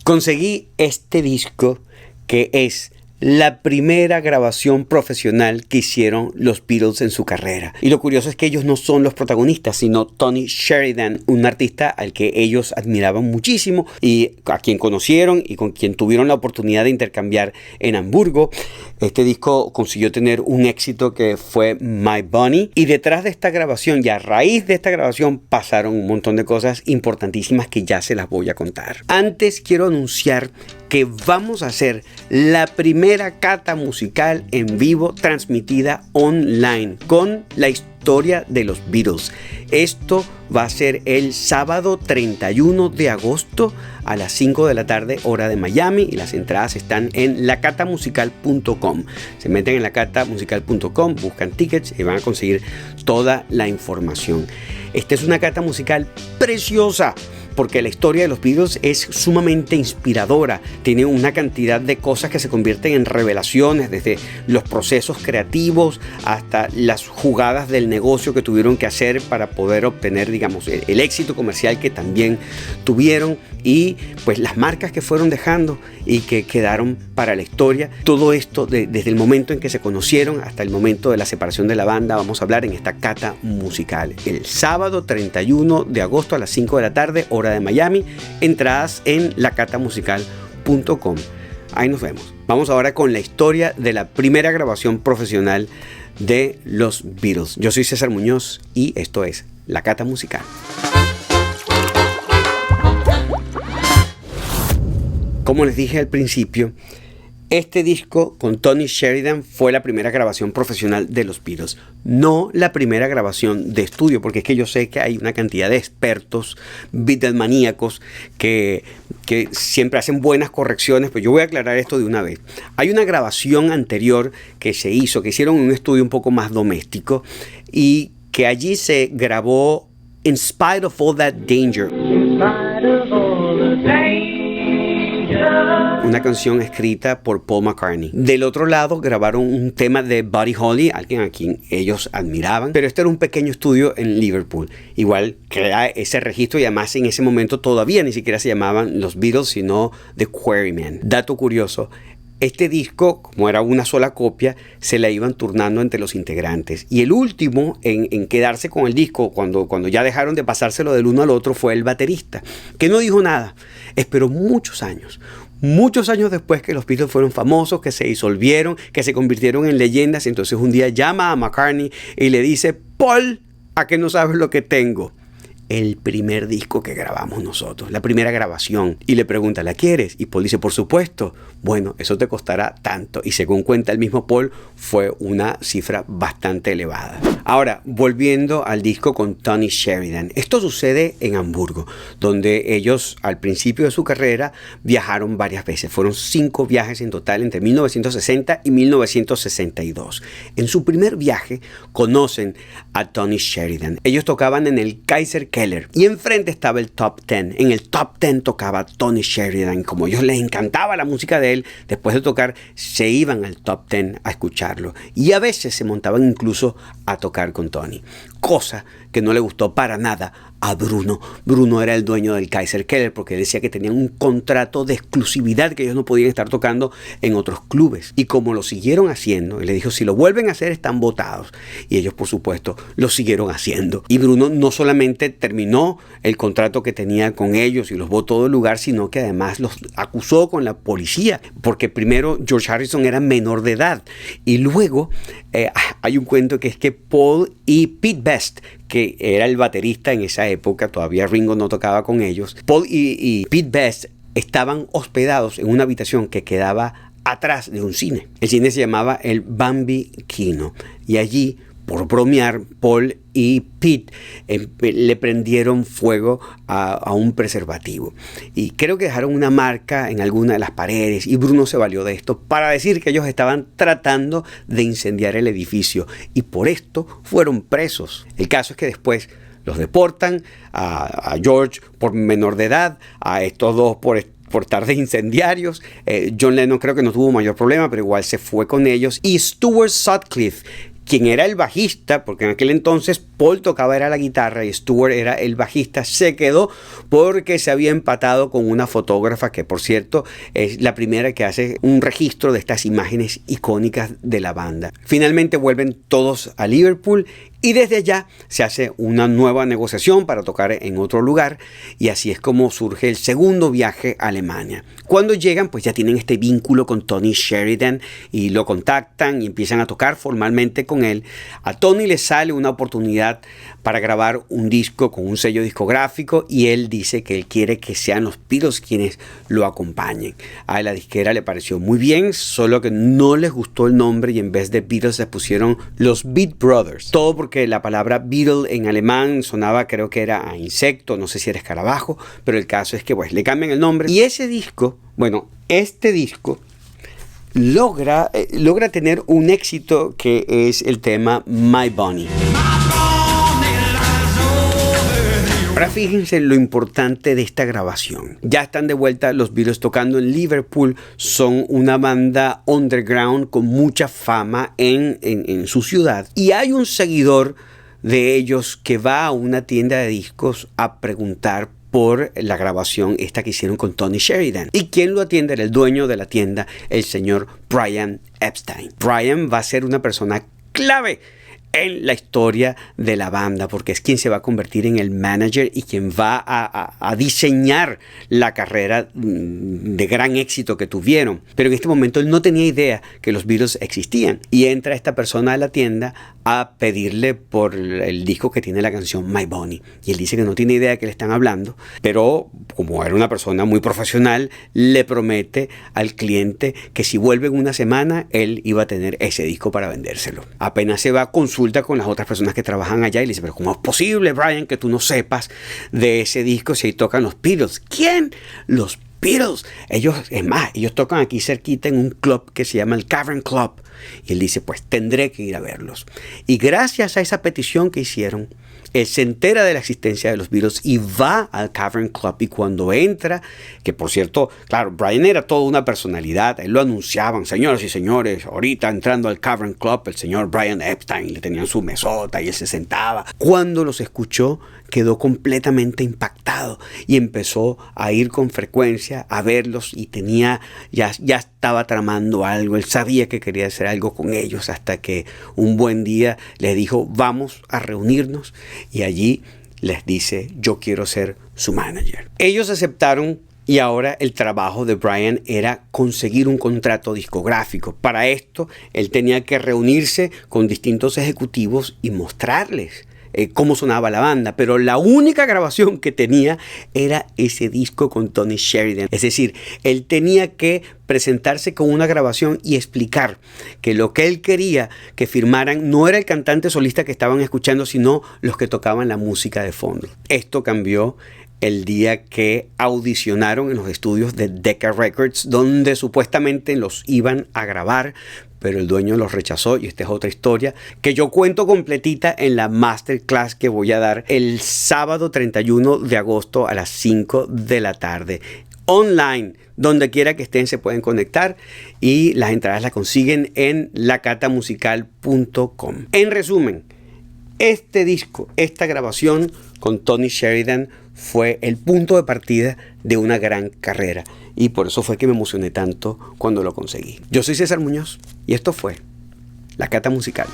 Conseguí este disco que es la primera grabación profesional que hicieron los Beatles en su carrera. Y lo curioso es que ellos no son los protagonistas, sino Tony Sheridan, un artista al que ellos admiraban muchísimo y a quien conocieron y con quien tuvieron la oportunidad de intercambiar en Hamburgo. Este disco consiguió tener un éxito que fue My Bunny, y detrás de esta grabación y a raíz de esta grabación pasaron un montón de cosas importantísimas que ya se las voy a contar. Antes quiero anunciar que vamos a hacer la primera cata musical en vivo transmitida online con la historia de los Beatles. Esto va a ser el sábado 31 de agosto a las 5 de la tarde, hora de Miami, y las entradas están en lacatamusical.com. Se meten en lacatamusical.com, buscan tickets y van a conseguir toda la información. Esta es una cata musical preciosa, porque la historia de los Beatles es sumamente inspiradora. Tiene una cantidad de cosas que se convierten en revelaciones, desde los procesos creativos hasta las jugadas del negocio que tuvieron que hacer para poder obtener, digamos, el éxito comercial que también tuvieron, y pues las marcas que fueron dejando y que quedaron para la historia. Todo esto desde el momento en que se conocieron hasta el momento de la separación de la banda, vamos a hablar en esta cata musical. El sábado 31 de agosto a las 5 de la tarde, hora de Miami. Entradas en lacatamusical.com. Ahí nos vemos. Vamos ahora con la historia de la primera grabación profesional de los Beatles. Yo soy César Muñoz y esto es La Cata Musical. Como les dije al principio, este disco con Tony Sheridan fue la primera grabación profesional de los Beatles, no la primera grabación de estudio, porque es que yo sé que hay una cantidad de expertos Beatlemaníacos que siempre hacen buenas correcciones, pero yo voy a aclarar esto de una vez. Hay una grabación anterior que hicieron en un estudio un poco más doméstico, y que allí se grabó In Spite of All That Danger. Una canción escrita por Paul McCartney. Del otro lado grabaron un tema de Buddy Holly, alguien a quien ellos admiraban, pero este era un pequeño estudio en Liverpool. Igual crea ese registro, y además en ese momento todavía ni siquiera se llamaban los Beatles, sino The Quarrymen. Dato curioso: este disco, como era una sola copia, se la iban turnando entre los integrantes. Y el último en quedarse con el disco, cuando ya dejaron de pasárselo del uno al otro, fue el baterista, que no dijo nada. Esperó muchos años después que los Beatles fueron famosos, que se disolvieron, que se convirtieron en leyendas. Entonces un día llama a McCartney y le dice: Paul, ¿a qué no sabes lo que tengo? El primer disco que grabamos nosotros, la primera grabación. Y le pregunta: ¿la quieres? Y Paul dice: por supuesto. Bueno, eso te costará tanto. Y según cuenta el mismo Paul, fue una cifra bastante elevada. Ahora, volviendo al disco con Tony Sheridan. Esto sucede en Hamburgo, donde ellos al principio de su carrera viajaron varias veces. Fueron 5 viajes en total entre 1960 y 1962. En su primer viaje conocen a Tony Sheridan. Ellos tocaban en el Kaiser Keller y enfrente estaba el Top Ten. En el Top Ten tocaba Tony Sheridan. Como a ellos les encantaba la música de él, después de tocar se iban al Top Ten a escucharlo, y a veces se montaban incluso a tocar con Tony, cosa que no le gustó para nada a Bruno. Bruno era el dueño del Kaiser Keller, porque decía que tenían un contrato de exclusividad, que ellos no podían estar tocando en otros clubes. Y como lo siguieron haciendo, él le dijo: si lo vuelven a hacer están votados. Y ellos, por supuesto, lo siguieron haciendo. Y Bruno no solamente terminó el contrato que tenía con ellos y los votó del lugar, sino que además los acusó con la policía, porque primero George Harrison era menor de edad, y luego hay un cuento que es que Paul y Pete Best, que era el baterista en esa época, todavía Ringo no tocaba con ellos, Paul y Pete Best estaban hospedados en una habitación que quedaba atrás de un cine. El cine se llamaba el Bambi Kino, y allí, por bromear, Paul y Pete le prendieron fuego a un preservativo. Y creo que dejaron una marca en alguna de las paredes, y Bruno se valió de esto para decir que ellos estaban tratando de incendiar el edificio, y por esto fueron presos. El caso es que después los deportan, a George por menor de edad, a estos dos por tardes incendiarios. John Lennon creo que no tuvo mayor problema, pero igual se fue con ellos. Y Stuart Sutcliffe, quien era el bajista, porque en aquel entonces Paul tocaba era la guitarra y Stewart era el bajista, se quedó porque se había empatado con una fotógrafa que, por cierto, es la primera que hace un registro de estas imágenes icónicas de la banda. Finalmente vuelven todos a Liverpool y desde allá se hace una nueva negociación para tocar en otro lugar, y así es como surge el segundo viaje a Alemania. Cuando llegan, pues ya tienen este vínculo con Tony Sheridan y lo contactan y empiezan a tocar formalmente con él. A Tony le sale una oportunidad para grabar un disco con un sello discográfico y él dice que él quiere que sean los Beatles quienes lo acompañen. A la disquera le pareció muy bien, solo que no les gustó el nombre y en vez de Beatles le pusieron los Beat Brothers. Todo porque la palabra Beatle en alemán sonaba, creo que era a insecto, no sé si era escarabajo, pero el caso es que pues le cambian el nombre. Y ese disco, bueno, este disco logra tener un éxito que es el tema My Bunny. Ahora fíjense lo importante de esta grabación. Ya están de vuelta los Beatles tocando en Liverpool. Son una banda underground con mucha fama en su ciudad. Y hay un seguidor de ellos que va a una tienda de discos a preguntar por la grabación esta que hicieron con Tony Sheridan. ¿Y quién lo atiende? Era el dueño de la tienda, el señor Brian Epstein. Brian va a ser una persona clave en la historia de la banda, porque es quien se va a convertir en el manager y quien va a diseñar la carrera de gran éxito que tuvieron. Pero en este momento él no tenía idea que los Beatles existían, y entra esta persona a la tienda a pedirle por el disco que tiene la canción My Bunny, y él dice que no tiene idea de qué le están hablando, pero como era una persona muy profesional, le promete al cliente que si vuelve en una semana él iba a tener ese disco para vendérselo. Apenas se va a consulta con las otras personas que trabajan allá y le dice: pero ¿cómo es posible, Brian, que tú no sepas de ese disco si ahí tocan los Beatles? ¿Quién? Los Beatles. Ellos tocan aquí cerquita en un club que se llama el Cavern Club. Y él dice: pues tendré que ir a verlos. Y gracias a esa petición que hicieron, él se entera de la existencia de los Beatles y va al Cavern Club. Y cuando entra, que por cierto, claro, Brian era toda una personalidad, él lo anunciaban: señoras y señores, ahorita entrando al Cavern Club el señor Brian Epstein, le tenían su mesota y él se sentaba. Cuando los escuchó, quedó completamente impactado y empezó a ir con frecuencia a verlos, y ya estaba tramando algo. Él sabía que quería hacer algo con ellos, hasta que un buen día les dijo: vamos a reunirnos, y allí les dice: yo quiero ser su manager. Ellos aceptaron. Y ahora el trabajo de Brian era conseguir un contrato discográfico. Para esto, él tenía que reunirse con distintos ejecutivos y mostrarles cómo sonaba la banda, pero la única grabación que tenía era ese disco con Tony Sheridan. Es decir, él tenía que presentarse con una grabación y explicar que lo que él quería que firmaran no era el cantante solista que estaban escuchando, sino los que tocaban la música de fondo. Esto cambió el día que audicionaron en los estudios de Decca Records, donde supuestamente los iban a grabar, pero el dueño los rechazó, y esta es otra historia que yo cuento completita en la masterclass que voy a dar el sábado 31 de agosto a las 5 de la tarde. Online, donde quiera que estén se pueden conectar, y las entradas las consiguen en lacatamusical.com. En resumen, este disco, esta grabación con Tony Sheridan fue el punto de partida de una gran carrera, y por eso fue que me emocioné tanto cuando lo conseguí. Yo soy César Muñoz y esto fue La Cata Musical.